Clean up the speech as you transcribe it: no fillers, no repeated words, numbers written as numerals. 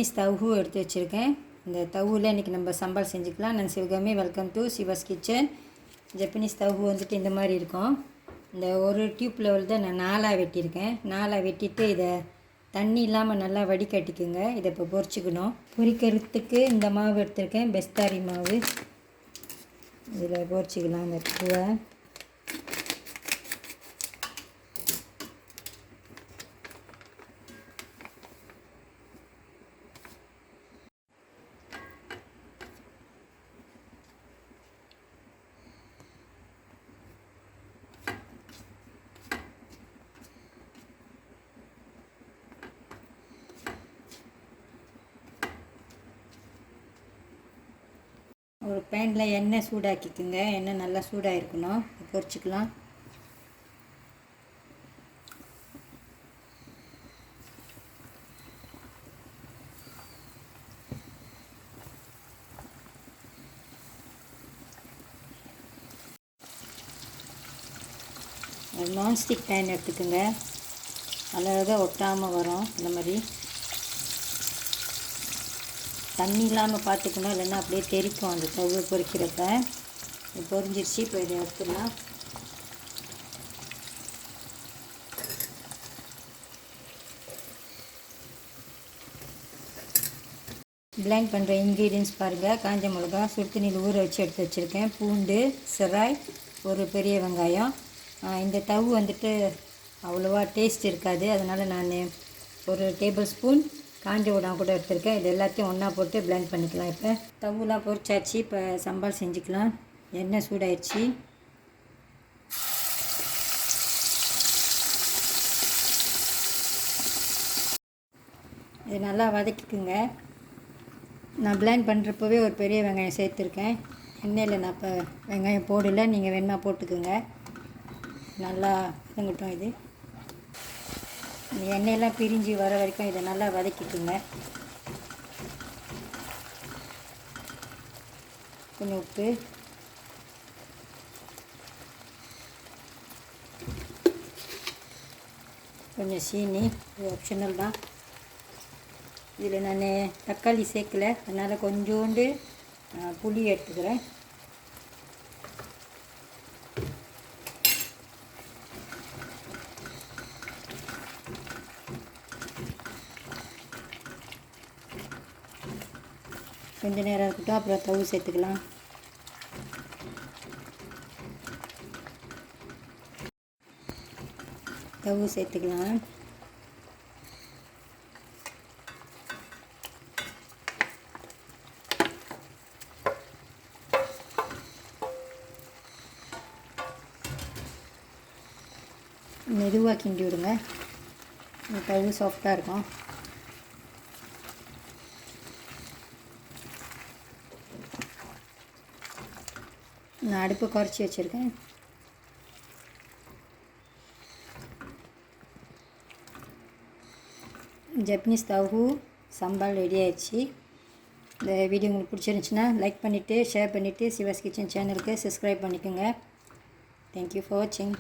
Japanese தவ்ஹூ எடுத்து வச்சுருக்கேன். இந்த தவ்ஹூவில் இன்றைக்கி நம்ம சம்பால் செஞ்சுக்கலாம். நான் Sivakami, welcome to Siva's kitchen. Japanese tofu வந்துட்டு இந்த மாதிரி இருக்கும். இந்த ஒரு டியூப் லெவல் தான் நான் 4ஆக வெட்டியிருக்கேன். 4ஆக வெட்டிட்டு இதை தண்ணி இல்லாமல் நல்லா வடிகட்டிக்குங்க. இதை இப்போ பொரிச்சிக்கணும். பொரிக்கிறதுக்கு இந்த மாவு எடுத்திருக்கேன், பெஸ்தாரி மாவு. இதில் பொரிச்சிக்கலாம் அந்த பூவை. ஒரு பேனில் எண்ணெய் சூடாக்கிக்குங்க. எண்ணெய் நல்லா சூடாக இருக்கணும். பொரிச்சிக்கலாம். ஒரு நான்ஸ்டிக் பேன் எடுத்துக்கோங்க. அழகாக ஒட்டாமல் வரும். இந்த மாதிரி தண்ணி இல்லாமல் பார்த்துக்கணும், இல்லைன்னா அப்படியே தெரிக்கும் அந்த தவ்வு பொரிக்கிறப்ப. இது பொரிஞ்சிருச்சு. இப்போ இதை எடுத்துடலாம். பிளெண்ட் பண்ணுற இன்க்ரீடியன்ஸ் பாருங்கள். காஞ்ச மிளகா சுடு தண்ணியில் ஊற வச்சு எடுத்து வச்சுருக்கேன். பூண்டு, செராய், ஒரு பெரிய வெங்காயம். இந்த தவ்வு வந்துட்டு அவ்வளோவா டேஸ்ட் இருக்காது, அதனால் நான் ஒரு டேபிள் ஸ்பூன் காஞ்ச உடாம் கூட எடுத்துருக்கேன். இது எல்லாத்தையும் ஒன்றா போட்டு பிளெண்ட் பண்ணிக்கலாம். இப்போ தவ்வுலாம் பொரிச்சாச்சு. இப்போ சம்பால் செஞ்சுக்கலாம். எண்ணெய் சூடாயிடுச்சு. இது நல்லா வதக்கிக்குங்க. நான் பிளெண்ட் பண்ணுறப்பவே ஒரு பெரிய வெங்காயம் சேர்த்துருக்கேன். எண்ணெயில் நான் இப்போ வெங்காயம் போடலை, நீங்கள் வேணுமா போட்டுக்குங்க. நல்லா வதங்கட்டும். இது இந்த எண்ணெயெல்லாம் பிரிஞ்சு வர வரைக்கும் இதை நல்லா வதக்கிக்குங்க. கொஞ்சம் உப்பு, கொஞ்சம் சீனி, இது ஆப்ஷனல் தான். இதில் நான் தக்காளி சேர்க்கலை, அதனால் கொஞ்சோண்டு புளி எடுத்துக்கிறேன். கொஞ்சம் நேரம் இருக்கட்டும், அப்புறம் தவ்வு சேர்த்துக்கலாம். தவ்வு சேர்த்துக்கலாம். மெதுவாக கிண்டி விடுங்க. தவ்வு சாஃப்டாக இருக்கும். நான் அடுப்பு குறைச்சி வச்சுருக்கேன். ஜப்பனீஸ் தவ்ஹூ சம்பால் ரெடி ஆயிடுச்சு. இந்த வீடியோ உங்களுக்கு பிடிச்சிருந்துச்சுன்னா லைக் பண்ணிவிட்டு, ஷேர் பண்ணிவிட்டு, சிவாஸ் கிச்சன் சேனலுக்கு சப்ஸ்கிரைப் பண்ணிக்கோங்க. தேங்க்யூ ஃபார் வாட்சிங்.